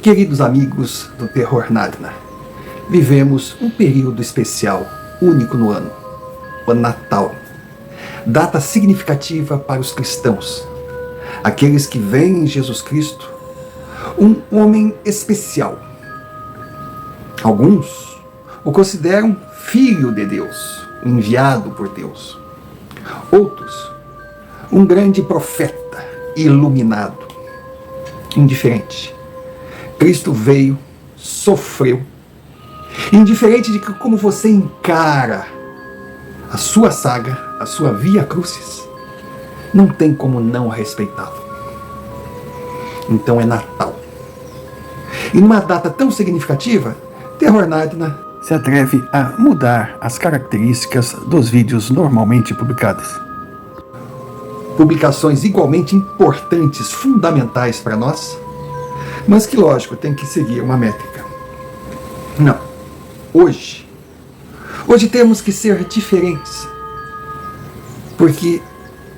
Queridos amigos do Terror Narnia, vivemos um período especial, único no ano, o Natal. Data significativa para os cristãos, aqueles que veem em Jesus Cristo um homem especial. Alguns o consideram filho de Deus, enviado por Deus. Outros, um grande profeta iluminado. Indiferente. Cristo veio, sofreu. Indiferente de como você encara a sua saga, a sua via crucis, não tem como não respeitá-lo. Então é Natal. E numa data tão significativa, Terror Narnia se atreve a mudar as características dos vídeos normalmente publicados. Publicações igualmente importantes, fundamentais para nós, mas que, lógico, tem que seguir uma métrica. Não. Hoje temos que ser diferentes, porque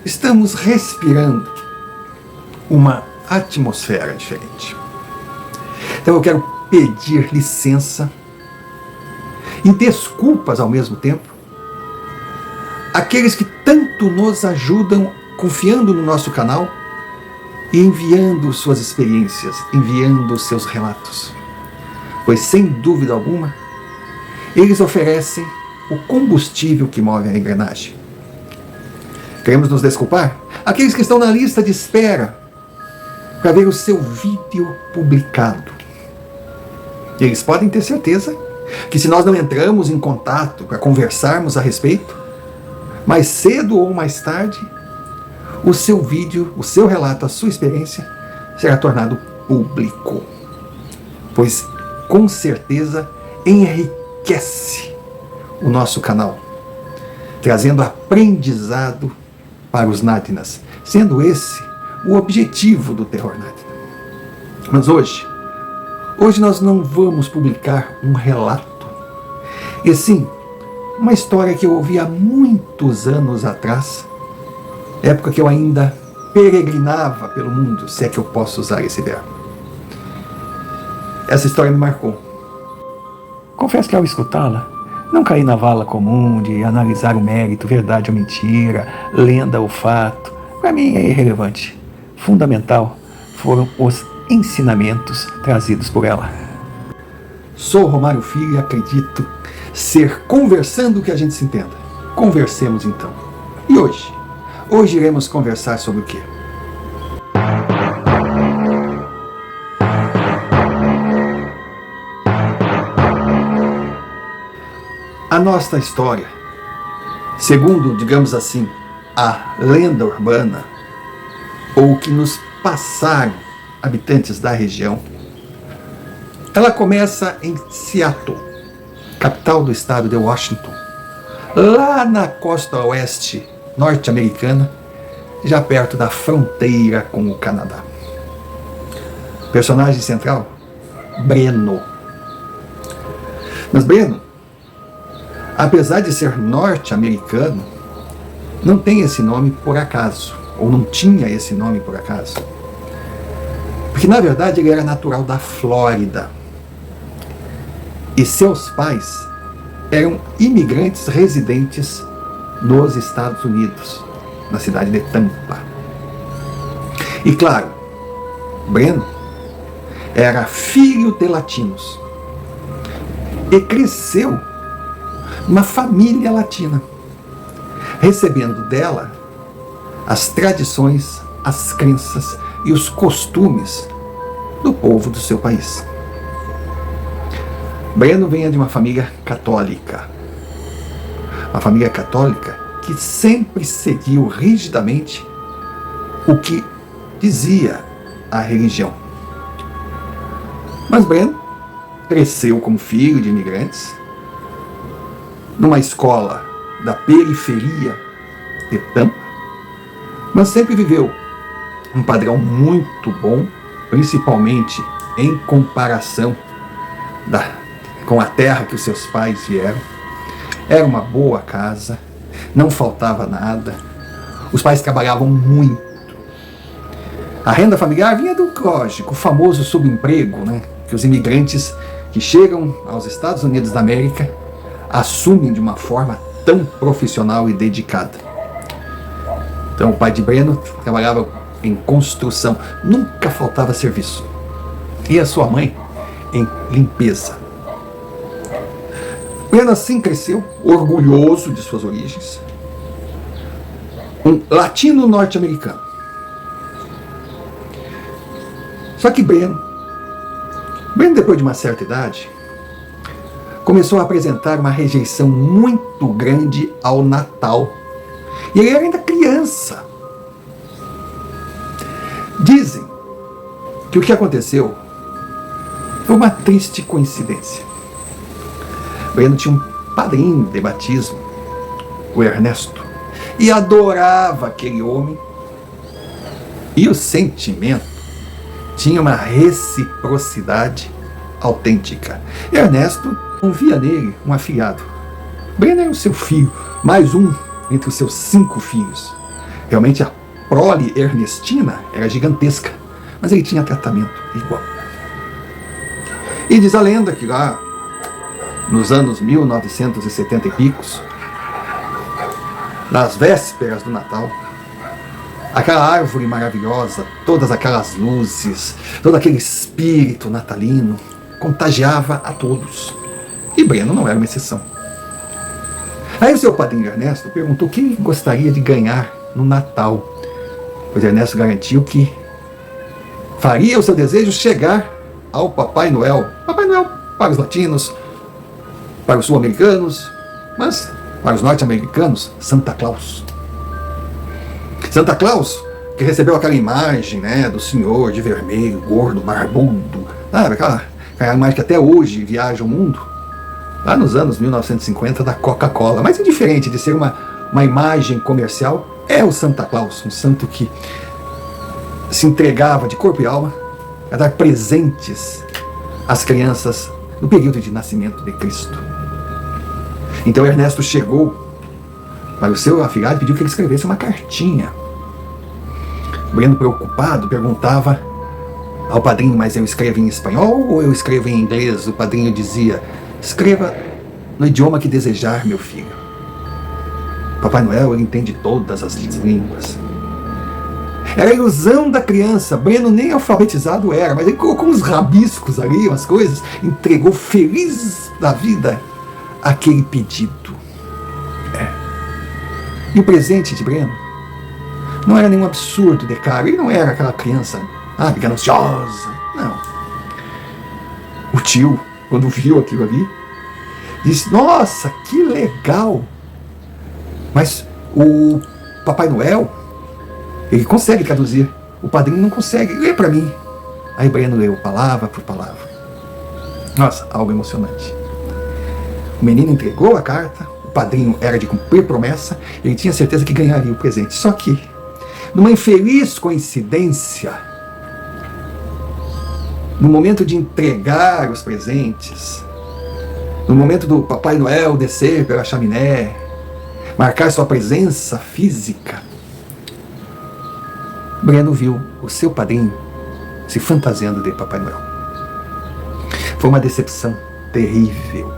estamos respirando uma atmosfera diferente. Então eu quero pedir licença e desculpas ao mesmo tempo àqueles que tanto nos ajudam confiando no nosso canal e enviando suas experiências, enviando seus relatos. Pois, sem dúvida alguma, eles oferecem o combustível que move a engrenagem. Queremos nos desculpar àqueles que estão na lista de espera para ver o seu vídeo publicado. Eles podem ter certeza que, se nós não entramos em contato para conversarmos a respeito, mais cedo ou mais tarde, o seu vídeo, o seu relato, a sua experiência será tornado público. Pois, com certeza, enriquece o nosso canal, trazendo aprendizado para os Narnias, sendo esse o objetivo do Terror Narnia. Mas hoje nós não vamos publicar um relato, e sim uma história que eu ouvi há muitos anos atrás, época que eu ainda peregrinava pelo mundo, se é que eu posso usar esse verbo. Essa história me marcou. Confesso que, ao escutá-la, não caí na vala comum de analisar o mérito, verdade ou mentira, lenda ou fato. Para mim é irrelevante. Fundamental foram os ensinamentos trazidos por ela. Sou Romário Filho e acredito ser conversando que a gente se entenda. Conversemos então. E hoje iremos conversar sobre o quê? A nossa história, segundo, digamos assim, a lenda urbana, ou o que nos passaram habitantes da região, ela começa em Seattle, capital do estado de Washington, lá na costa oeste norte-americana, já perto da fronteira com o Canadá. Personagem central, Breno. Mas Breno, apesar de ser norte-americano, não tem esse nome por acaso, ou não tinha esse nome por acaso. Porque, na verdade, ele era natural da Flórida. E seus pais eram imigrantes residentes nos Estados Unidos, na cidade de Tampa. E, claro, Breno era filho de latinos e cresceu uma família latina, recebendo dela as tradições, as crenças e os costumes do povo do seu país. Breno vinha de uma família católica. Uma família católica que sempre seguiu rigidamente o que dizia a religião. Mas Breno cresceu como filho de imigrantes, numa escola da periferia de Tampa, mas sempre viveu um padrão muito bom, principalmente em comparação com a terra que os seus pais vieram. Era uma boa casa, não faltava nada, os pais trabalhavam muito. A renda familiar vinha do, lógico, o famoso subemprego, que os imigrantes que chegam aos Estados Unidos da América assumem de uma forma tão profissional e dedicada. Então, o pai de Breno trabalhava em construção, nunca faltava serviço. E a sua mãe em limpeza. Breno assim cresceu, orgulhoso de suas origens. Um latino norte-americano. Só que Breno, depois de uma certa idade, começou a apresentar uma rejeição muito grande ao Natal. E ele era ainda criança. Dizem que o que aconteceu foi uma triste coincidência. Breno tinha um padrinho de batismo, o Ernesto, e adorava aquele homem. E o sentimento tinha uma reciprocidade autêntica. Ernesto não via nele um afilhado. Breno era o seu filho, mais um entre os seus 5 filhos. Realmente a prole ernestina era gigantesca, mas ele tinha tratamento igual. E diz a lenda que lá, nos anos 1970 e picos, nas vésperas do Natal, aquela árvore maravilhosa, todas aquelas luzes, todo aquele espírito natalino contagiava a todos. E Breno não era uma exceção. Aí o seu padrinho Ernesto perguntou o que ele gostaria de ganhar no Natal. Pois Ernesto garantiu que faria o seu desejo chegar ao Papai Noel. Papai Noel para os latinos, para os sul-americanos, mas para os norte-americanos, Santa Claus. Santa Claus, que recebeu aquela imagem, né, do senhor de vermelho, gordo, barbudo, sabe, aquela imagem que até hoje viaja o mundo, lá nos anos 1950, da Coca-Cola. Mas indiferente de ser uma imagem comercial, é o Santa Claus, um santo que se entregava de corpo e alma a dar presentes às crianças no período de nascimento de Cristo. Então Ernesto chegou para o seu afilhado e pediu que ele escrevesse uma cartinha. Breno, preocupado, perguntava ao padrinho: mas eu escrevo em espanhol ou eu escrevo em inglês? O padrinho dizia: escreva no idioma que desejar, meu filho. Papai Noel, ele entende todas as línguas. Era a ilusão da criança. Breno nem alfabetizado era, mas ele colocou uns rabiscos ali, umas coisas, entregou feliz da vida aquele pedido. E o presente de Breno não era nenhum absurdo de caro. Ele não era aquela criança gananciosa. Não. O tio, quando viu aquilo ali, disse: nossa, que legal! Mas o Papai Noel, ele consegue traduzir. O padrinho não consegue. Lê para mim. Aí Breno leu palavra por palavra. Nossa, algo emocionante. O menino entregou a carta. O padrinho era de cumprir promessa. Ele tinha certeza que ganharia o presente. Só que, numa infeliz coincidência, no momento de entregar os presentes, no momento do Papai Noel descer pela chaminé, marcar sua presença física, Breno viu o seu padrinho se fantasiando de Papai Noel. Foi uma decepção terrível.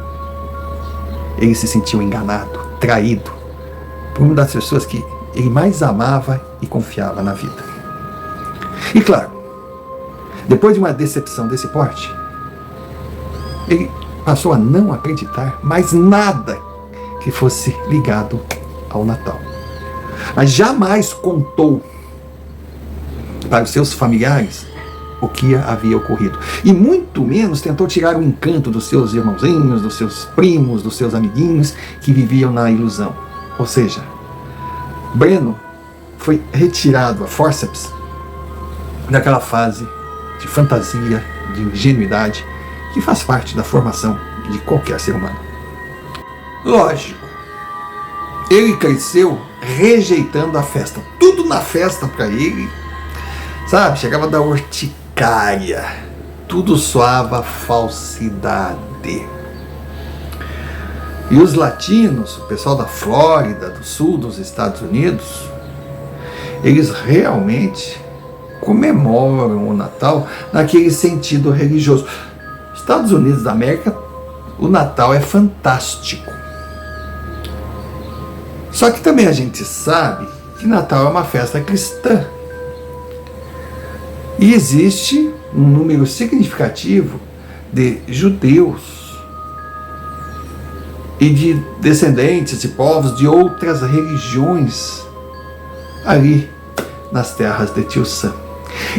Ele se sentiu enganado, traído por uma das pessoas que ele mais amava e confiava na vida. E claro, depois de uma decepção desse porte, ele passou a não acreditar mais nada que fosse ligado ao Natal. Mas jamais contou para os seus familiares o que havia ocorrido. E muito menos tentou tirar o encanto dos seus irmãozinhos, dos seus primos, dos seus amiguinhos que viviam na ilusão. Ou seja, Breno foi retirado a fórceps daquela fase de fantasia, de ingenuidade, que faz parte da formação de qualquer ser humano. Lógico, ele cresceu rejeitando a festa. Tudo na festa para ele, sabe, chegava da urticária. Tudo soava falsidade. E os latinos, o pessoal da Flórida, do sul dos Estados Unidos, eles realmente comemoram o Natal naquele sentido religioso. Estados Unidos da América, o Natal é fantástico. Só que também a gente sabe que Natal é uma festa cristã. E existe um número significativo de judeus e de descendentes de povos de outras religiões ali nas terras de Tio Sam.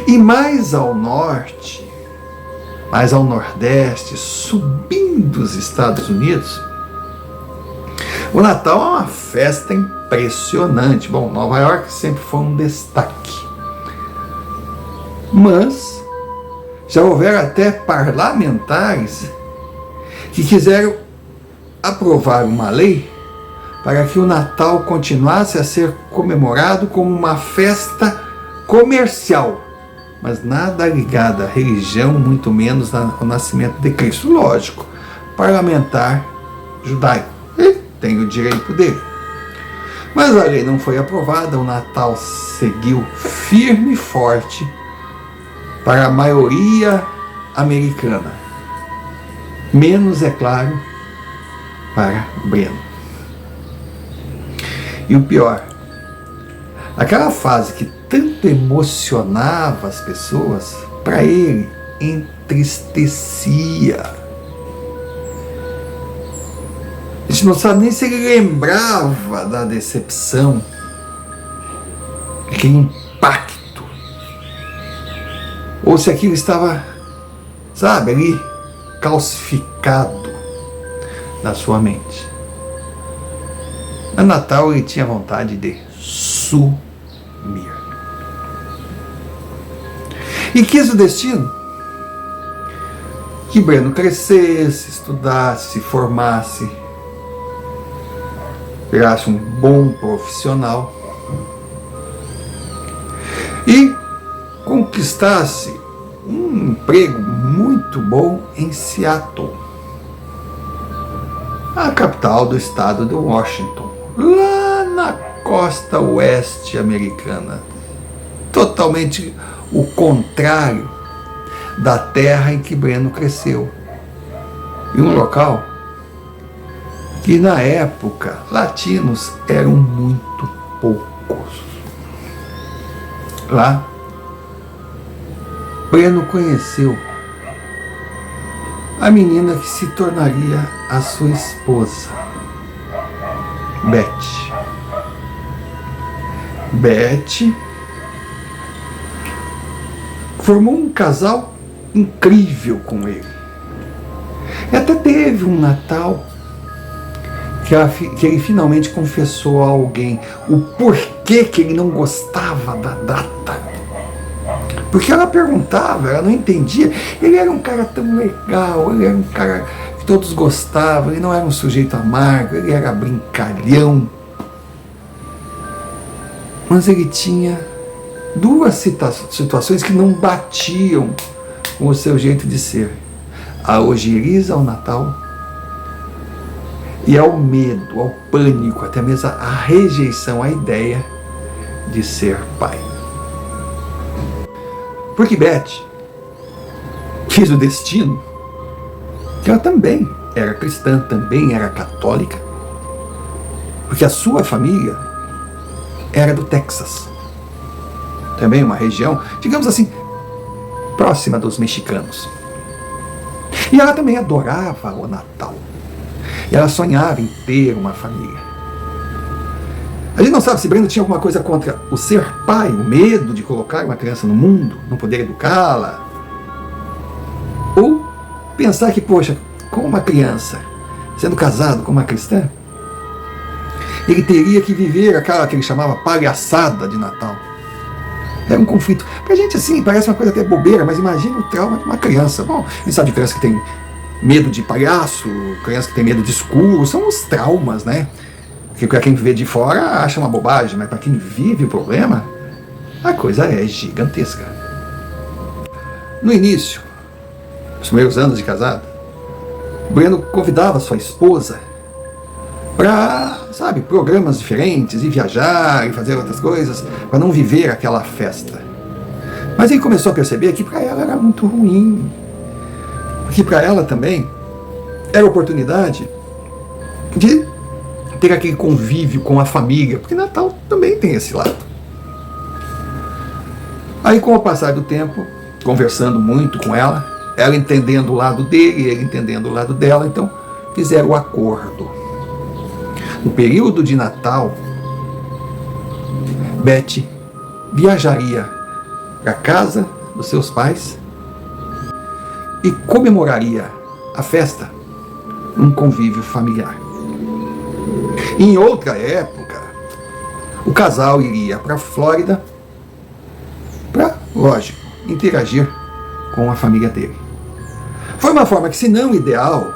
E mais ao norte, mais ao nordeste, subindo os Estados Unidos, o Natal é uma festa impressionante. Bom, Nova York sempre foi um destaque. Mas já houveram até parlamentares que quiseram aprovar uma lei para que o Natal continuasse a ser comemorado como uma festa comercial, mas nada ligada à religião, muito menos ao nascimento de Cristo. Lógico, parlamentar judaico, ele tem o direito dele. Mas a lei não foi aprovada, o Natal seguiu firme e forte para a maioria americana. Menos, é claro, para Breno. E o pior, aquela fase que tanto emocionava as pessoas, para ele entristecia. A gente não sabe nem se ele lembrava da decepção, aquele impacto, ou se aquilo estava, sabe, ali calcificado na sua mente. No Natal ele tinha vontade de sumir. E quis o destino que Breno crescesse, estudasse, se formasse, virasse um bom profissional e conquistasse um emprego muito bom em Seattle, a capital do estado de Washington, lá na costa oeste americana, totalmente o contrário da terra em que Breno cresceu, e um local que na época latinos eram muito poucos. Lá, Breno conheceu a menina que se tornaria a sua esposa, Beth. Beth formou um casal incrível com ele. E até teve um Natal que ele finalmente confessou a alguém o porquê que ele não gostava da data. Porque ela perguntava, ela não entendia. Ele era um cara tão legal, ele era um cara que todos gostavam, ele não era um sujeito amargo, ele era brincalhão. Mas ele tinha duas situações que não batiam com o seu jeito de ser: a ojeriza ao Natal e ao medo, ao pânico, até mesmo a rejeição à ideia de ser pai. Porque Beth quis o destino que ela também era cristã, também era católica, porque a sua família era do Texas, também uma região, digamos assim, próxima dos mexicanos. E ela também adorava o Natal. E ela sonhava em ter uma família. A gente não sabe se Breno tinha alguma coisa contra o ser pai, o medo de colocar uma criança no mundo, não poder educá-la. Ou pensar que, poxa, com uma criança, sendo casado com uma cristã, ele teria que viver aquela que ele chamava palhaçada de Natal. Era um conflito. Pra gente, assim, parece uma coisa até bobeira, mas imagina o trauma de uma criança. Bom, a gente sabe de criança que tem medo de palhaço, criança que tem medo de escuro, são os traumas, né? Que para quem vê de fora acha uma bobagem, mas para quem vive o problema, a coisa é gigantesca. No início, nos primeiros anos de casado, Breno convidava sua esposa para, sabe, programas diferentes, e viajar, e fazer outras coisas, para não viver aquela festa. Mas ele começou a perceber que para ela era muito ruim, porque que para ela também era oportunidade de ter aquele convívio com a família, porque Natal também tem esse lado. Aí, com o passar do tempo, conversando muito com ela entendendo o lado dele, ele entendendo o lado dela, então fizeram o acordo. No período de Natal, Beth viajaria para a casa dos seus pais e comemoraria a festa num convívio familiar. Em outra época, o casal iria para a Flórida para, lógico, interagir com a família dele. Foi uma forma que, se não ideal,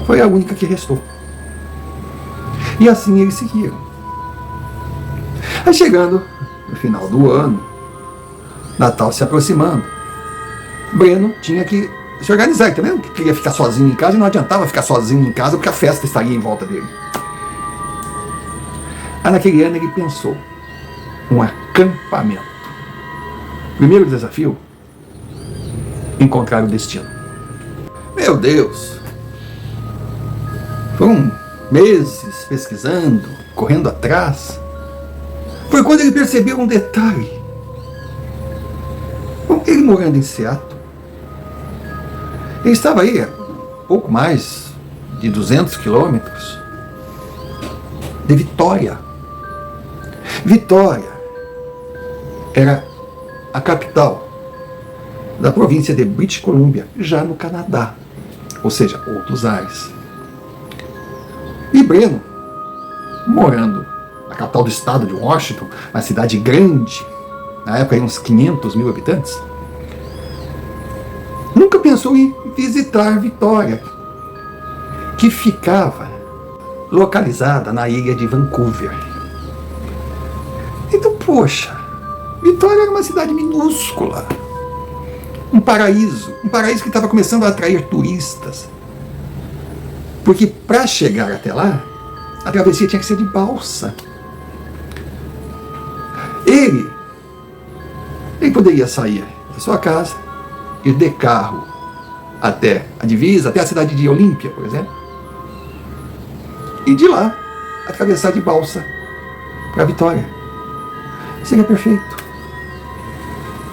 foi a única que restou. E assim eles seguiram. Aí, chegando no final do ano, Natal se aproximando, Breno tinha que se organizar. Ele também queria ficar sozinho em casa, e não adiantava ficar sozinho em casa porque a festa estaria em volta dele. Aí, naquele ano, ele pensou um acampamento. Primeiro desafio: encontrar o destino. Meu Deus! Foram meses pesquisando, correndo atrás. Foi quando ele percebeu um detalhe. Ele morando em Seattle, ele estava aí a pouco mais de 200 quilômetros de Vitória. Vitória era a capital da província de British Columbia, já no Canadá, ou seja, outros ares. E Breno, morando na capital do estado de Washington, uma cidade grande, na época uns 500 mil habitantes, nunca pensou em visitar Vitória, que ficava localizada na ilha de Vancouver. Então, poxa, Vitória era uma cidade minúscula, um paraíso que estava começando a atrair turistas. Porque para chegar até lá, a travessia tinha que ser de balsa. Ele poderia sair da sua casa, ir de carro até a divisa, até a cidade de Olímpia, por exemplo, e de lá atravessar de balsa para Vitória. Seria perfeito.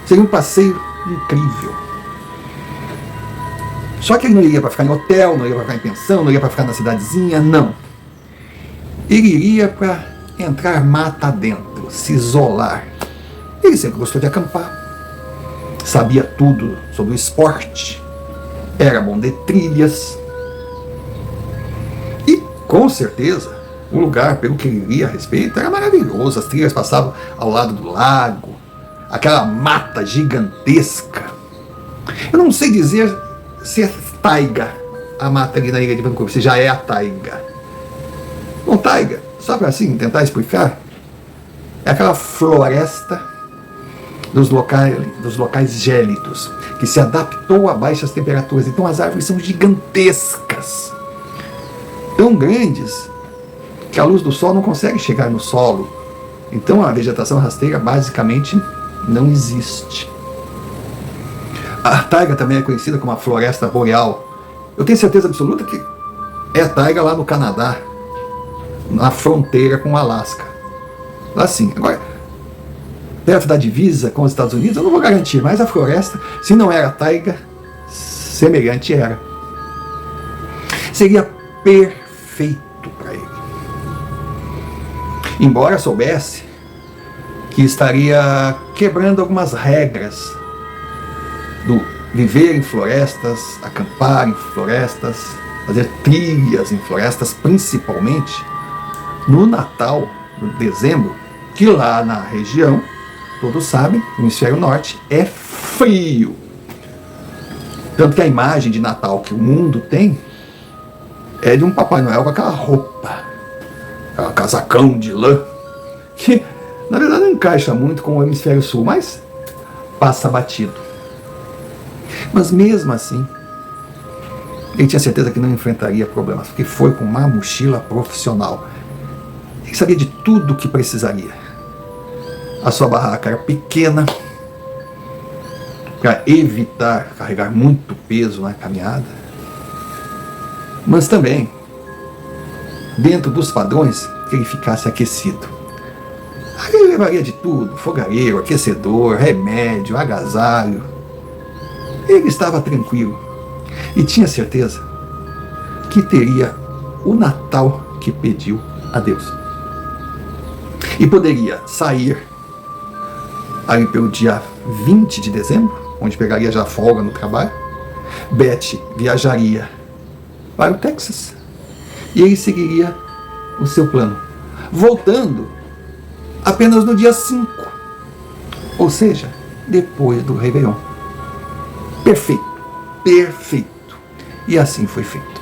Seria um passeio incrível. Só que ele não iria para ficar em hotel, não iria para ficar em pensão, não iria para ficar na cidadezinha, não. Ele iria para entrar mata dentro, se isolar. Ele sempre gostou de acampar, sabia tudo sobre o esporte, era bom de trilhas. E, com certeza, o lugar, pelo que ele lia a respeito, era maravilhoso. As trilhas passavam ao lado do lago, aquela mata gigantesca. Eu não sei dizer se é taiga a mata ali na ilha de Vancouver, se já é a taiga. Bom, taiga, só para assim tentar explicar, é aquela floresta dos locais gélidos, que se adaptou a baixas temperaturas. Então as árvores são gigantescas, tão grandes que a luz do sol não consegue chegar no solo. Então a vegetação rasteira basicamente não existe. A taiga também é conhecida como a floresta boreal. Eu tenho certeza absoluta que é a taiga lá no Canadá, na fronteira com o Alasca. Lá sim. Agora, perto da divisa com os Estados Unidos, eu não vou garantir, mas a floresta, se não era taiga, semelhante era. Seria perfeito para ele. Embora soubesse que estaria quebrando algumas regras do viver em florestas, acampar em florestas, fazer trilhas em florestas, principalmente no Natal, no dezembro, que lá na região, todos sabem, no hemisfério norte, é frio. Tanto que a imagem de Natal que o mundo tem é de um Papai Noel com aquela roupa, aquele casacão de lã, que na verdade não encaixa muito com o hemisfério sul, mas passa batido. Mas mesmo assim, ele tinha certeza que não enfrentaria problemas, porque foi com uma mochila profissional. Ele sabia de tudo o que precisaria. A sua barraca era pequena, para evitar carregar muito peso na caminhada, mas também dentro dos padrões que ele ficasse aquecido. Aí ele levaria de tudo: fogareiro, aquecedor, remédio, agasalho. Ele estava tranquilo e tinha certeza que teria o Natal que pediu a Deus. E poderia sair ali pelo dia 20 de dezembro, onde pegaria já folga no trabalho. Beth viajaria para o Texas e ele seguiria o seu plano, voltando apenas no dia 5, ou seja, depois do Réveillon. Perfeito, perfeito. E assim foi feito.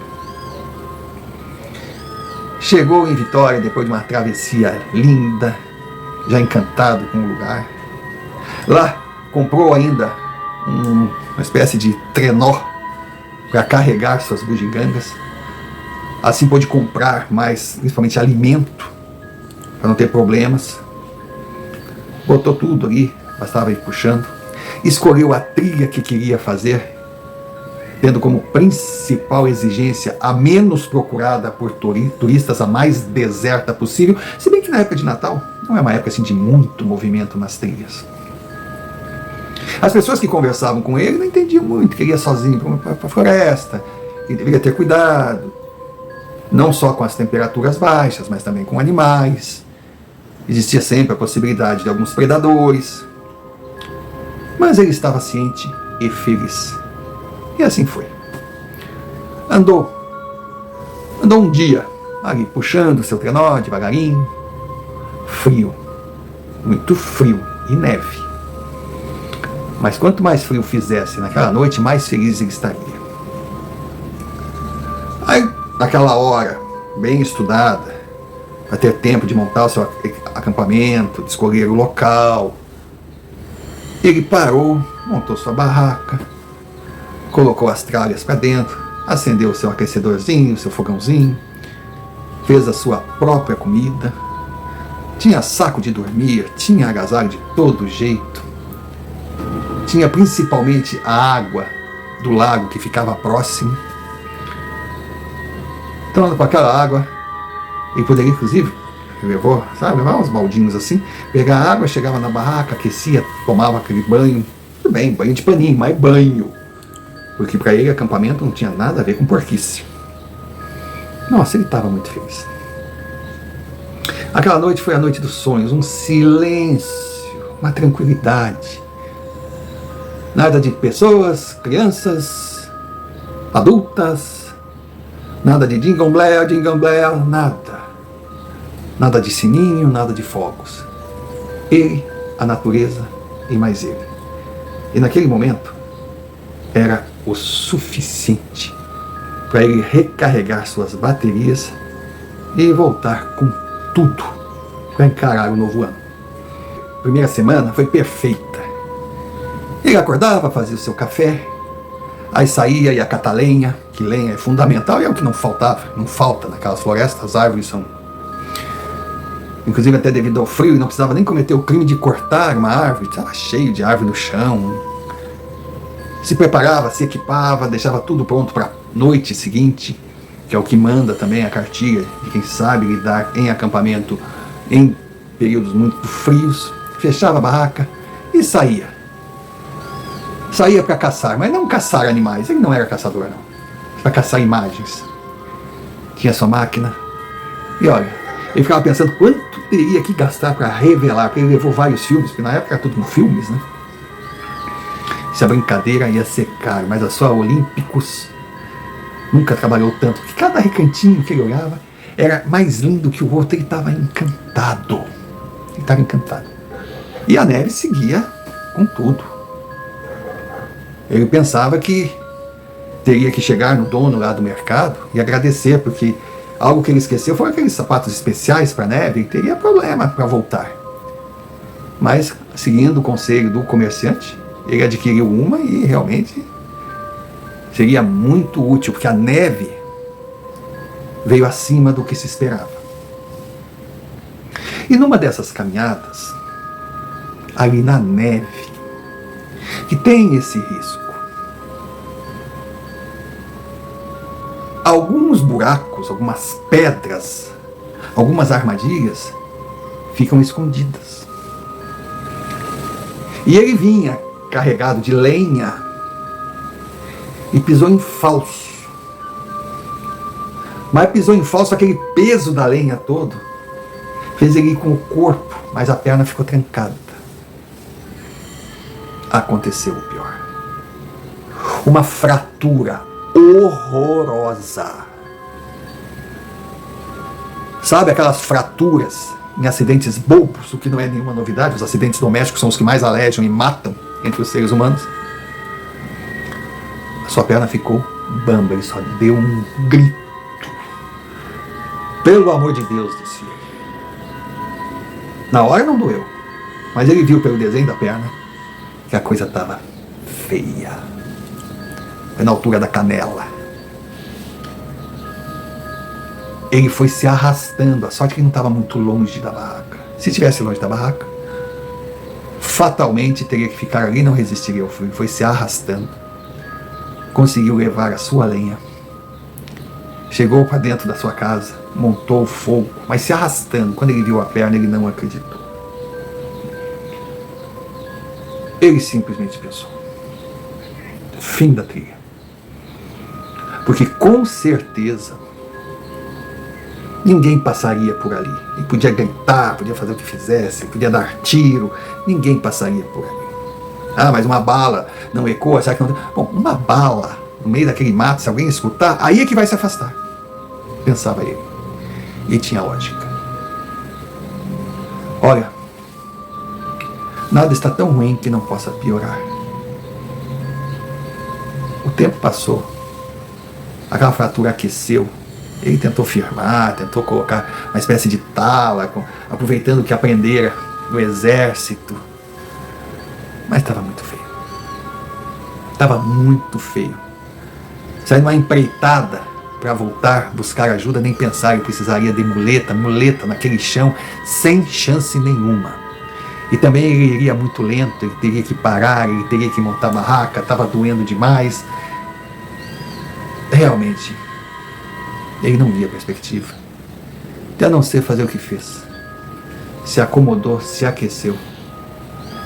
Chegou em Vitória depois de uma travessia linda, já encantado com o lugar. Lá comprou ainda uma espécie de trenó para carregar suas bugigangas. Assim pôde comprar mais, principalmente alimento, para não ter problemas. Botou tudo ali, bastava ir puxando. Escolheu a trilha que queria fazer, tendo como principal exigência a menos procurada por turistas, a mais deserta possível, se bem que na época de Natal não é uma época assim de muito movimento nas trilhas. As pessoas que conversavam com ele não entendiam muito, que ele ia sozinho para a floresta, que deveria ter cuidado, não só com as temperaturas baixas, mas também com animais. Existia sempre a possibilidade de alguns predadores, mas ele estava ciente e feliz. E assim foi. Andou um dia ali puxando seu trenó devagarinho. Frio, muito frio e neve. Mas quanto mais frio fizesse naquela noite, mais feliz ele estaria. Aí, naquela hora, bem estudada, para ter tempo de montar o seu acampamento, de escolher o local, ele parou, montou sua barraca, colocou as tralhas para dentro, acendeu o seu aquecedorzinho, seu fogãozinho, fez a sua própria comida, tinha saco de dormir, tinha agasalho de todo jeito, tinha principalmente a água do lago que ficava próximo. Então, com aquela água, ele poderia, inclusive, levou uns baldinhos assim, pegar a água, chegava na barraca, aquecia, tomava aquele banho. Tudo bem, banho de paninho, mas banho. Porque para ele acampamento não tinha nada a ver com porquice. Nossa, ele estava muito feliz. Aquela noite foi a noite dos sonhos, um silêncio, uma tranquilidade. Nada de pessoas, crianças, adultas, nada de jingle bell, nada. Nada de sininho, nada de fogos. Ele, a natureza e mais ele. E naquele momento, era o suficiente para ele recarregar suas baterias e voltar com tudo para encarar o novo ano. A primeira semana foi perfeita. Ele acordava, fazia o seu café, aí saía e ia catar lenha, que lenha é fundamental e é o que não falta naquelas florestas. As árvores são, inclusive até devido ao frio, e não precisava nem cometer o crime de cortar uma árvore, estava cheio de árvore no chão. Se preparava, se equipava, deixava tudo pronto para a noite seguinte, que é o que manda também a cartilha de quem sabe lidar em acampamento em períodos muito frios. Fechava a barraca e saía. Saía para caçar, mas não caçar animais, ele não era caçador não, para caçar imagens. Tinha sua máquina e olha, ele ficava pensando quanto teria que gastar para revelar, porque ele levou vários filmes, porque na época era tudo com filmes, né? Se a brincadeira ia ser caro, mas a sua Olímpicos nunca trabalhou tanto, porque cada recantinho que ele olhava era mais lindo que o outro. Ele estava encantado. Ele estava encantado. E a neve seguia com tudo. Ele pensava que teria que chegar no dono lá do mercado e agradecer, porque algo que ele esqueceu foi aqueles sapatos especiais para neve, e teria problema para voltar. Mas, seguindo o conselho do comerciante, ele adquiriu uma e realmente seria muito útil, porque a neve veio acima do que se esperava. E numa dessas caminhadas, ali na neve, que tem esse risco. Alguns buracos, algumas pedras, algumas armadilhas ficam escondidas. E ele vinha carregado de lenha e pisou em falso. Mas pisou em falso, aquele peso da lenha todo fez ele ir com o corpo, mas a perna ficou trancada. Aconteceu o pior. Uma fratura horrorosa. Sabe aquelas fraturas em acidentes bobos, o que não é nenhuma novidade? Os acidentes domésticos são os que mais alejam e matam entre os seres humanos. A sua perna ficou bamba, ele só deu um grito. Pelo amor de Deus, disse ele. Na hora não doeu, mas ele viu pelo desenho da perna que a coisa estava feia. Foi na altura da canela. Ele foi se arrastando, a sorte que ele não estava muito longe da barraca. Se estivesse longe da barraca, fatalmente teria que ficar ali e não resistiria ao frio. Foi se arrastando, conseguiu levar a sua lenha, chegou para dentro da sua casa, montou o fogo, mas se arrastando. Quando ele viu a perna, ele não acreditou. Ele simplesmente pensou: fim da trilha. Porque com certeza ninguém passaria por ali. Ele podia gritar, podia fazer o que fizesse, podia dar tiro, ninguém passaria por ali. Ah, mas uma bala não ecoa, será que não? Bom, uma bala no meio daquele mato, se alguém escutar, aí é que vai se afastar, pensava ele. E tinha lógica. Olha, nada está tão ruim que não possa piorar. O tempo passou, aquela fratura aqueceu. Ele tentou firmar, tentou colocar uma espécie de tala, aproveitando que aprendera no exército. Mas estava muito feio. Estava muito feio. Saindo uma empreitada para voltar, buscar ajuda, nem pensar, ele precisaria de muleta naquele chão, sem chance nenhuma. E também ele iria muito lento, ele teria que parar, ele teria que montar barraca, estava doendo demais. Realmente, ele não via perspectiva, de a não ser fazer o que fez. Se acomodou, se aqueceu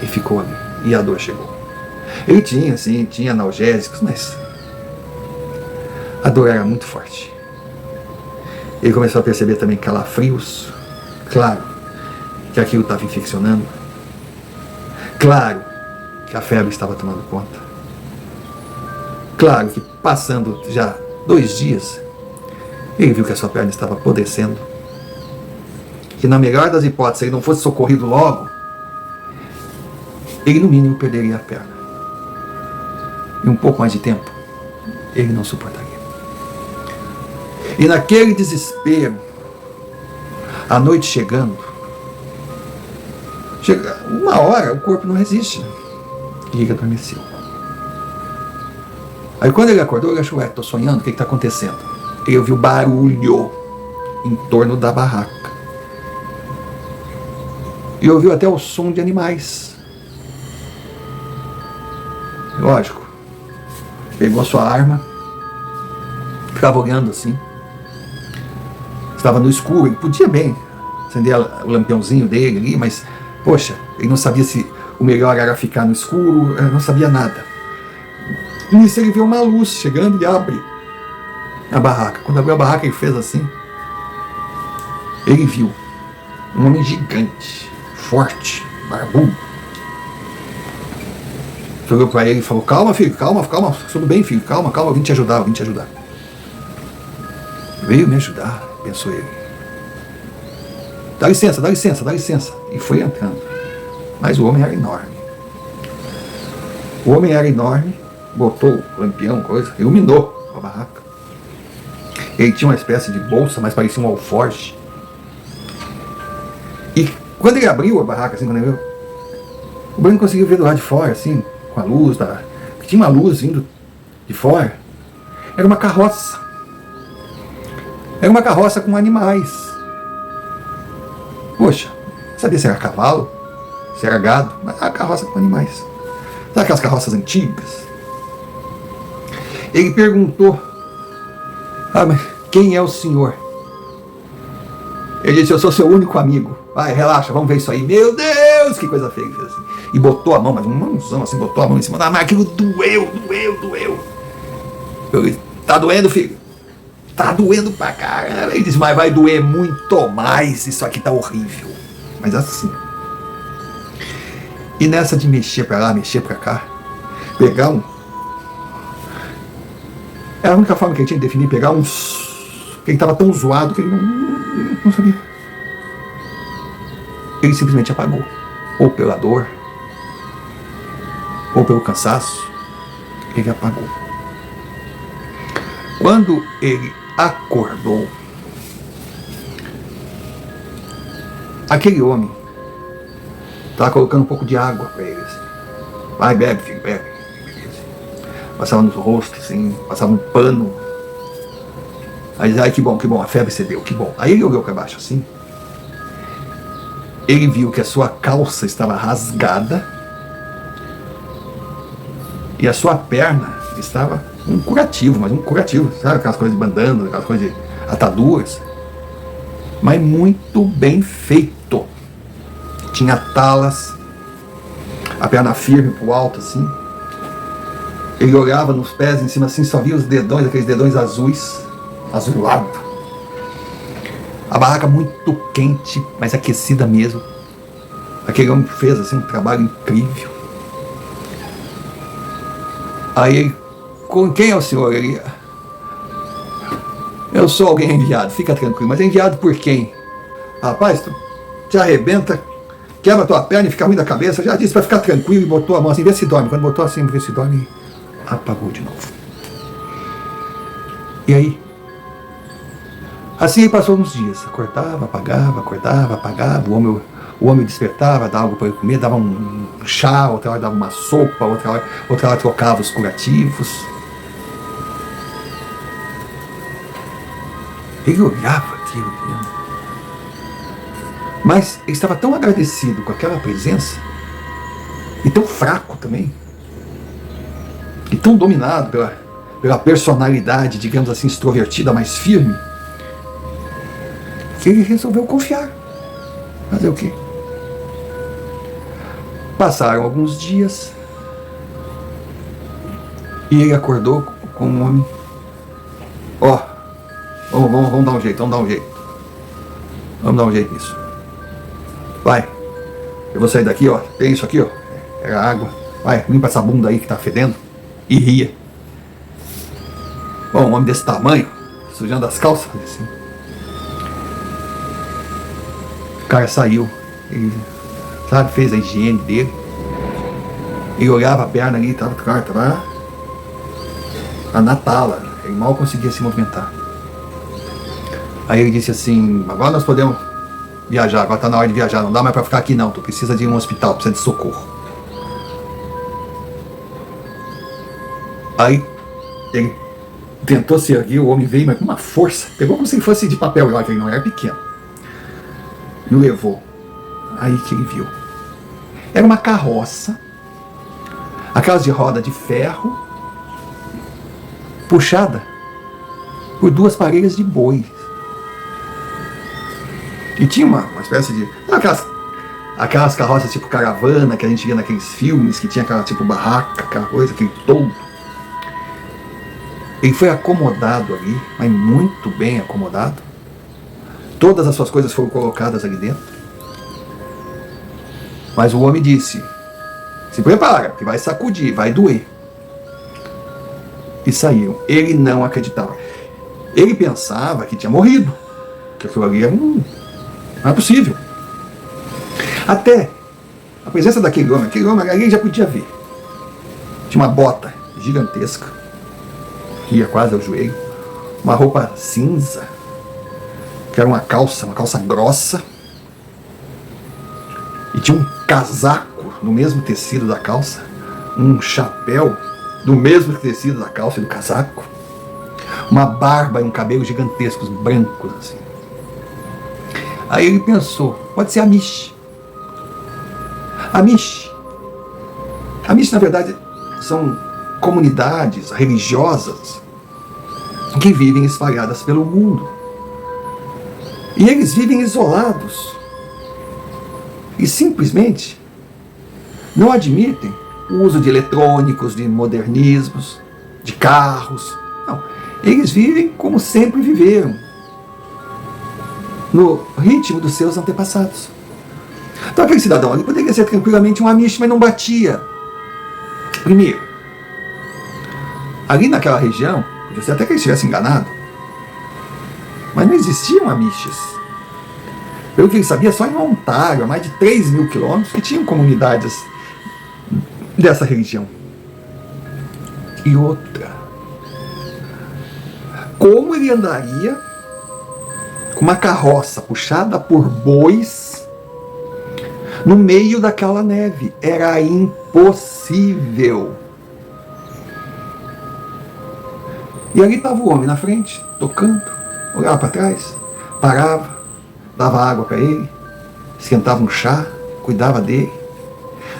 e ficou ali. E a dor chegou. Ele tinha, sim, tinha analgésicos, mas a dor era muito forte. Ele começou a perceber também calafrios. Claro que aquilo estava infeccionando. Claro que a febre estava tomando conta. Claro que passando já 2 dias, ele viu que a sua perna estava apodrecendo. Que na melhor das hipóteses, se ele não fosse socorrido logo, ele no mínimo perderia a perna. E um pouco mais de tempo, ele não suportaria. E naquele desespero, a noite chegando, uma hora o corpo não resiste, e ele adormeceu. Aí quando ele acordou, ele achou: estou sonhando, o que está acontecendo? Ele ouviu barulho em torno da barraca. E ouviu até o som de animais. Lógico, pegou a sua arma, ficava olhando assim. Estava no escuro, ele podia bem acender o lampiãozinho dele ali, mas, poxa, ele não sabia se o melhor era ficar no escuro, não sabia nada. Nisso ele viu uma luz chegando e abre a barraca. Quando abriu a barraca, ele fez assim. Ele viu um homem gigante, forte, barbudo. Olhou para ele e falou: calma, filho, calma, tudo bem, filho, calma, eu vim te ajudar, Veio me ajudar, pensou ele. Dá licença. E foi entrando. Mas o homem era enorme. Botou o lampião, coisa, iluminou a barraca. Ele tinha uma espécie de bolsa, mas parecia um alforje. E quando ele abriu a barraca, assim, o Bruno conseguiu ver do lado de fora, assim, com a luz, tinha uma luz vindo de fora. Era uma carroça. Era uma carroça com animais. Poxa, não sabia se era cavalo, se era gado, mas era uma carroça com animais. Sabe aquelas carroças antigas? Ele perguntou: mas quem é o senhor? Ele disse: eu sou seu único amigo. Vai, relaxa, vamos ver isso aí. Meu Deus, que coisa feia. Assim. E botou a mão, mas um mãozão assim, botou a mão em cima da máquina. Aquilo doeu. Eu disse: tá doendo, filho? Tá doendo pra caramba. Ele disse: mas vai doer muito mais. Isso aqui tá horrível. Mas assim. E nessa de mexer pra lá, mexer pra cá, pegar um... Era a única forma que ele tinha de definir, pegar uns... Ele estava tão zoado que ele não sabia. Ele simplesmente apagou. Ou pela dor, ou pelo cansaço, ele apagou. Quando ele acordou, aquele homem estava colocando um pouco de água para ele. Assim. Vai, bebe, filho, bebe. Passava nos rostos, assim, passava um pano. Aí dizia: ai, que bom, a febre cedeu, que bom. Aí ele olhou para baixo assim. Ele viu que a sua calça estava rasgada e a sua perna estava um curativo, sabe? Aquelas coisas de bandana, aquelas coisas de ataduras. Mas muito bem feito. Tinha talas, a perna firme pro alto assim. Ele olhava nos pés em cima assim, só via os dedões, aqueles dedões azuis, azulado. A barraca muito quente, mas aquecida mesmo. Aquele homem fez assim um trabalho incrível. Aí ele: com quem é o senhor? Ele: eu sou alguém enviado, fica tranquilo. Mas enviado por quem? Rapaz, tu te arrebenta, quebra tua perna e fica ruim da cabeça. Já disse pra ficar tranquilo e botou a mão assim, vê se dorme. Quando botou assim, vê se dorme, apagou de novo. E aí? Assim passou uns dias. Acordava, apagava. O homem despertava, dava algo para ele comer, dava um chá, outra hora dava uma sopa, outra hora trocava os curativos. Ele olhava aquilo, mas ele estava tão agradecido com aquela presença, e tão fraco também, e tão dominado pela personalidade, digamos assim, extrovertida, mais firme, que ele resolveu confiar. Fazer o quê? Passaram alguns dias e ele acordou com um homem. Vamos dar um jeito. Vamos dar um jeito nisso. Vai, eu vou sair daqui, tem isso aqui, era água. Vai, limpa essa bunda aí que tá fedendo. E ria. Bom, um homem desse tamanho, sujando as calças, assim. O cara saiu, ele, sabe, fez a higiene dele. Ele olhava a perna ali, tava na tala, ele mal conseguia se movimentar. Aí ele disse assim: agora nós podemos viajar, agora tá na hora de viajar, não dá mais pra ficar aqui não, tu precisa de ir a um hospital, precisa de socorro. Aí ele tentou se erguer, o homem veio, mas com uma força, pegou como se fosse de papel, que ele não era pequeno, e o levou. Aí que ele viu, era uma carroça, aquelas de roda de ferro, puxada por duas parelhas de boi. E tinha uma espécie de... Aquelas carroças tipo caravana que a gente via naqueles filmes, que tinha aquela tipo barraca, aquela coisa, aquele toldo. Ele foi acomodado ali, mas muito bem acomodado. Todas as suas coisas foram colocadas ali dentro. Mas o homem disse: se prepara, que vai sacudir, vai doer. E saíram. Ele não acreditava. Ele pensava que tinha morrido, que aquilo ali era não é possível. Até a presença daquele homem ali já podia ver. Tinha uma bota gigantesca, que ia quase ao joelho, uma roupa cinza, que era uma calça grossa, e tinha um casaco no mesmo tecido da calça, um chapéu do mesmo tecido da calça e do casaco, uma barba e um cabelo gigantescos, brancos assim. Aí ele pensou: pode ser a Mish. A Mish Amish, na verdade, são comunidades religiosas que vivem espalhadas pelo mundo. E eles vivem isolados. E simplesmente não admitem o uso de eletrônicos, de modernismos, de carros. Não. Eles vivem como sempre viveram, no ritmo dos seus antepassados. Então aquele cidadão ali poderia ser tranquilamente um Amish, mas não batia. Primeiro, ali naquela região, podia ser até que ele estivesse enganado, mas não existiam Amishes. Pelo que ele sabia, só em Ontário, a mais de 3.000 quilômetros, que tinham comunidades dessa religião. E outra, como ele andaria com uma carroça puxada por bois no meio daquela neve? Era impossível. E ali estava o homem na frente, tocando, olhava para trás, parava, dava água para ele, esquentava um chá, cuidava dele.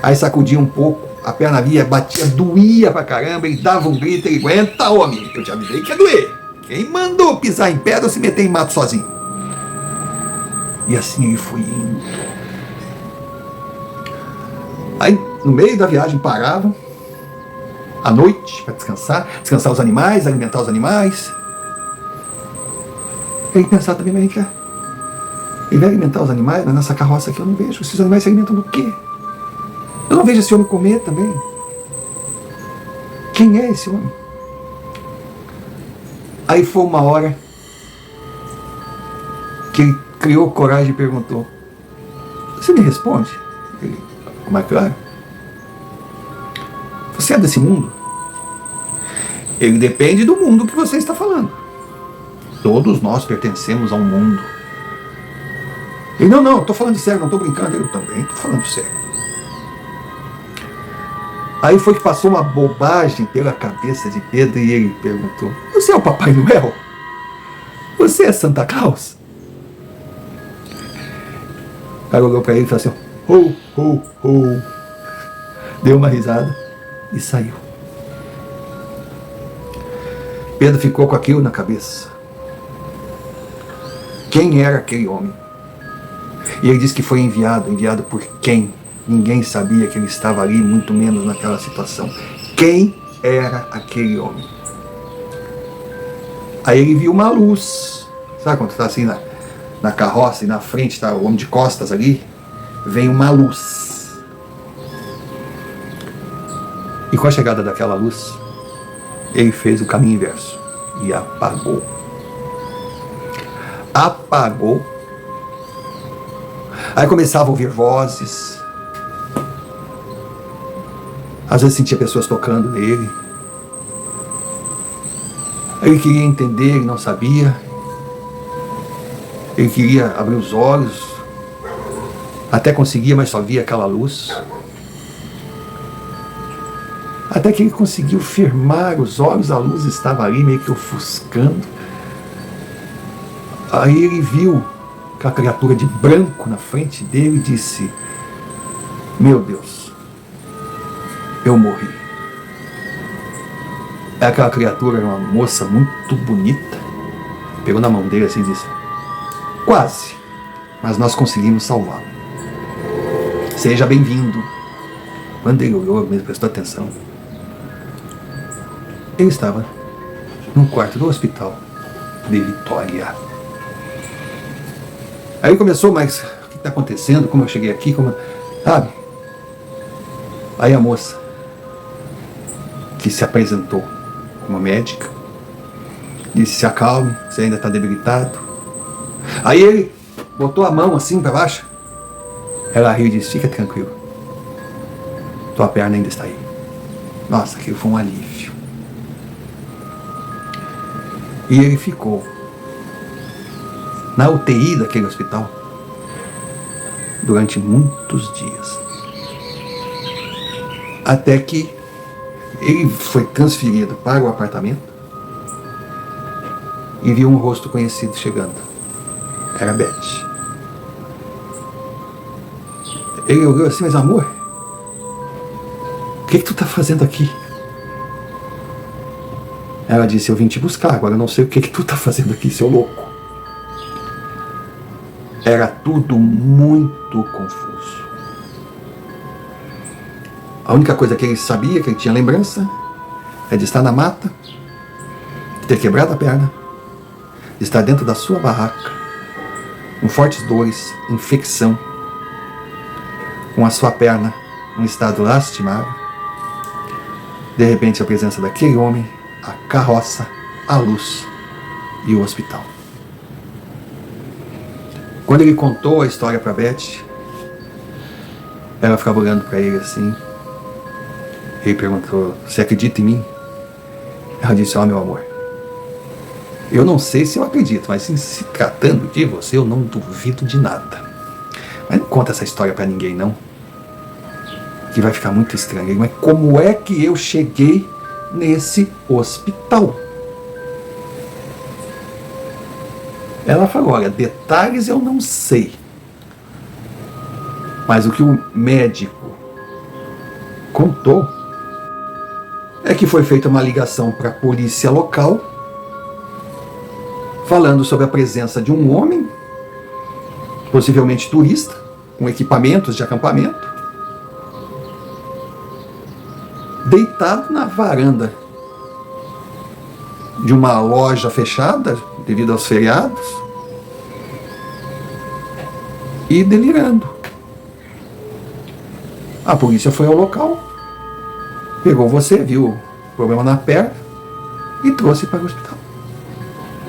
Aí sacudia um pouco, a perna via, batia, doía pra caramba, ele dava um grito, ele aguenta, homem, eu te avisei que ia doer. Quem mandou pisar em pedra ou se meter em mato sozinho? E assim ele foi indo. Aí, no meio da viagem, paravam, à noite, para descansar os animais, alimentar os animais. Ele pensava também, mas ele vai alimentar os animais, mas nessa carroça aqui eu não vejo. Esses animais se alimentam do quê? Eu não vejo esse homem comer também. Quem é esse homem? Aí foi uma hora que ele criou coragem e perguntou: você me responde? Ele, como é claro? Você é desse mundo? Ele depende do mundo que você está falando. Todos nós pertencemos a um mundo. Ele, não, estou falando sério, não estou brincando. Eu também estou falando sério. Aí foi que passou uma bobagem pela cabeça de Pedro e ele perguntou: você é o Papai Noel? Você é Santa Claus? O cara olhou para ele e falou assim: ho, ho, ho. Deu uma risada e saiu. Pedro ficou com aquilo na cabeça. Quem era aquele homem? E ele disse que foi enviado por quem? Ninguém sabia que ele estava ali, muito menos naquela situação. Quem era aquele homem? Aí ele viu uma luz. Sabe quando está assim na carroça e na frente está o homem de costas ali? Vem uma luz. E com a chegada daquela luz, ele fez o caminho inverso e apagou. Apagou. Aí começava a ouvir vozes. Às vezes sentia pessoas tocando nele. Ele queria entender, ele não sabia. Ele queria abrir os olhos. Até conseguia, mas só via aquela luz. Até que ele conseguiu firmar os olhos, a luz estava ali meio que ofuscando. Aí ele viu aquela criatura de branco na frente dele e disse: meu Deus, eu morri. Aquela criatura era uma moça muito bonita. Pegou na mão dele assim e disse: quase, mas nós conseguimos salvá-lo. Seja bem-vindo. Quando ele olhou, mesmo prestou atenção, ele estava num quarto do hospital de Vitória. Aí começou, mas o que está acontecendo? Como eu cheguei aqui? Sabe? Aí a moça, que se apresentou como médica, disse: se acalme, você ainda está debilitado. Aí ele botou a mão assim para baixo. Ela riu e disse: fica tranquilo, tua perna ainda está aí. Nossa, aquilo foi um alívio. E ele ficou na UTI daquele hospital durante muitos dias. Até que ele foi transferido para o apartamento e viu um rosto conhecido chegando. Era Beth. Ele olhou assim: mas amor, que tu tá fazendo aqui? Ela disse, eu vim te buscar, agora eu não sei o que tu tá fazendo aqui, seu louco. Era tudo muito confuso. A única coisa que ele sabia, que ele tinha lembrança, é de estar na mata, de ter quebrado a perna, de estar dentro da sua barraca, com fortes dores, infecção, com a sua perna em estado lastimável. De repente, a presença daquele homem, a carroça, a luz e o hospital. Quando ele contou a história para Beth, ela ficava olhando para ele assim. Ele perguntou, você acredita em mim? Ela disse, meu amor, eu não sei se eu acredito, mas se tratando de você, eu não duvido de nada. Mas não conta essa história para ninguém, não, que vai ficar muito estranho. Mas como é que eu cheguei nesse hospital? Ela falou, olha, detalhes eu não sei, mas o que o médico contou é que foi feita uma ligação para a polícia local, falando sobre a presença de um homem, possivelmente turista, com equipamentos de acampamento, deitado na varanda de uma loja fechada, devido aos feriados, e delirando. A polícia foi ao local, pegou você, viu o problema na perna e trouxe para o hospital.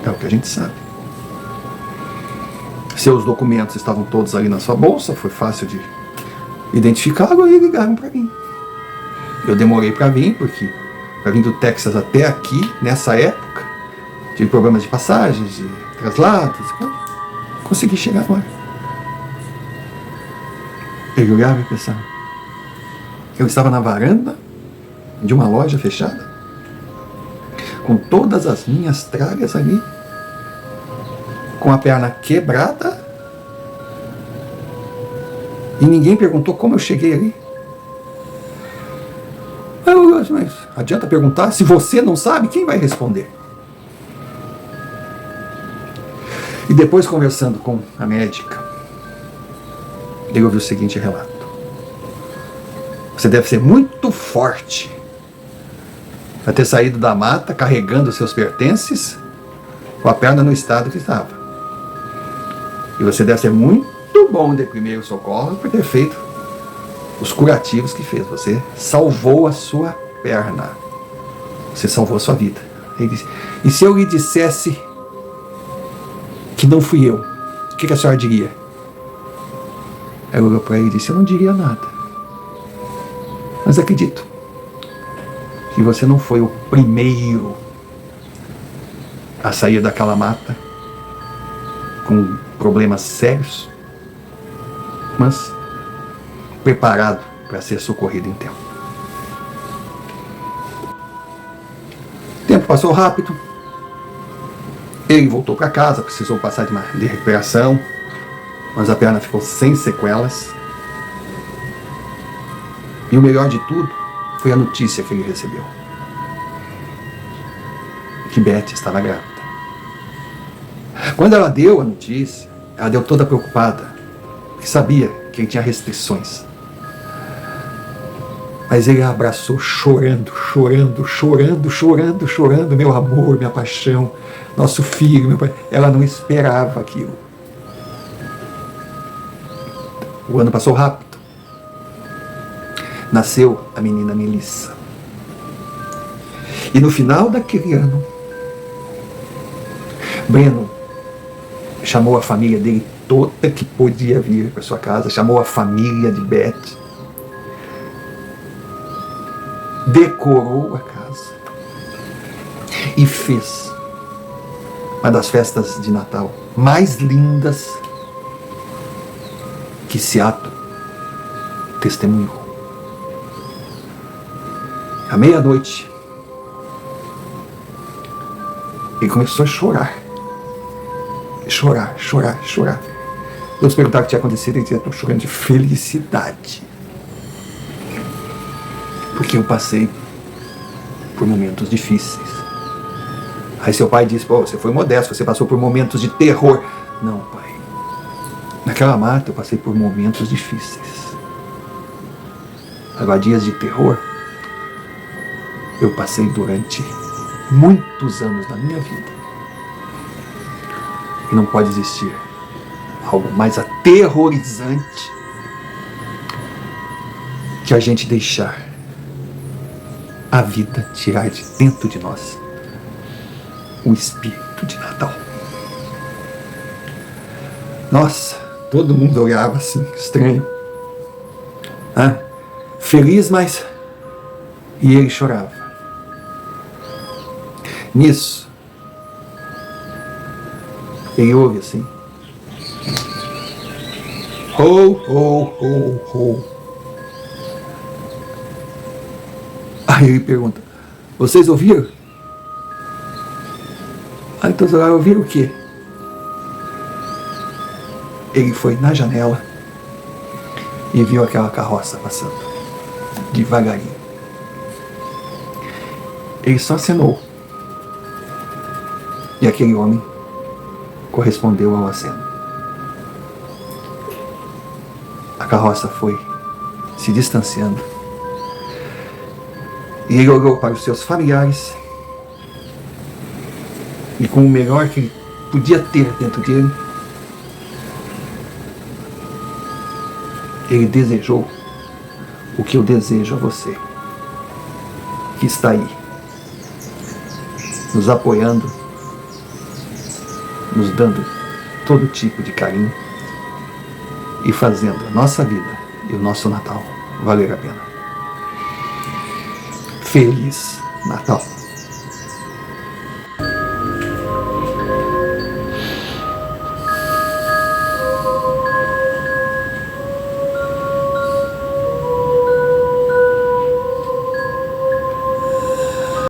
É o que a gente sabe. Seus documentos estavam todos ali na sua bolsa, foi fácil de identificar, e ligaram para mim. Eu demorei para vir, porque para vir do Texas até aqui, nessa época, tive problemas de passagens, de traslados, consegui chegar agora. Ele olhava e pensava, eu estava na varanda de uma loja fechada, com todas as minhas tragas ali, com a perna quebrada, e ninguém perguntou como eu cheguei ali. Mas adianta perguntar? Se você não sabe, quem vai responder? E depois, conversando com a médica, ele ouviu o seguinte relato. Você deve ser muito forte para ter saído da mata carregando seus pertences com a perna no estado que estava. E você deve ser muito bom de primeiro socorro por ter feito os curativos que fez. Você salvou a sua perna. Você salvou a sua vida. Ele disse, e se eu lhe dissesse que não fui eu, o que a senhora diria? Ela olhou para ele e disse, eu não diria nada. Mas acredito que você não foi o primeiro a sair daquela mata com problemas sérios, mas preparado para ser socorrido em tempo. O tempo passou rápido. Ele voltou para casa, precisou passar de recuperação, mas a perna ficou sem sequelas. E o melhor de tudo foi a notícia que ele recebeu. Que Beth estava grávida. Quando ela deu a notícia, ela deu toda preocupada, porque sabia que ele tinha restrições. Mas ele a abraçou chorando, meu amor, minha paixão, nosso filho, meu pai. Ela não esperava aquilo. O ano passou rápido. Nasceu a menina Melissa. E no final daquele ano, Breno chamou a família dele toda que podia vir para sua casa, chamou a família de Beth, decorou a casa e fez uma das festas de Natal mais lindas que Seattle testemunhou. À meia-noite, ele começou a chorar. Todos perguntaram o que tinha acontecido, ele dizia, estou chorando de felicidade. Porque eu passei por momentos difíceis. Aí seu pai disse, pô, você foi modesto, você passou por momentos de terror. Não, pai. Naquela mata eu passei por momentos difíceis. Agora, dias de terror, eu passei durante muitos anos da minha vida. E não pode existir algo mais aterrorizante que a gente deixar a vida tirar de dentro de nós o espírito de Natal. Nossa, todo mundo olhava assim, estranho. Feliz, mas... E ele chorava. Nisso, ele ouve assim. Ho, ho, ho, ho. Aí ele pergunta, vocês ouviram? Aí todos lá ouviram o quê? Ele foi na janela e viu aquela carroça passando, devagarinho. Ele só acenou. E aquele homem correspondeu ao aceno. A carroça foi se distanciando. E ele olhou para os seus familiares e, com o melhor que ele podia ter dentro dele, ele desejou o que eu desejo a você, que está aí, nos apoiando, nos dando todo tipo de carinho e fazendo a nossa vida e o nosso Natal valer a pena. Feliz Natal!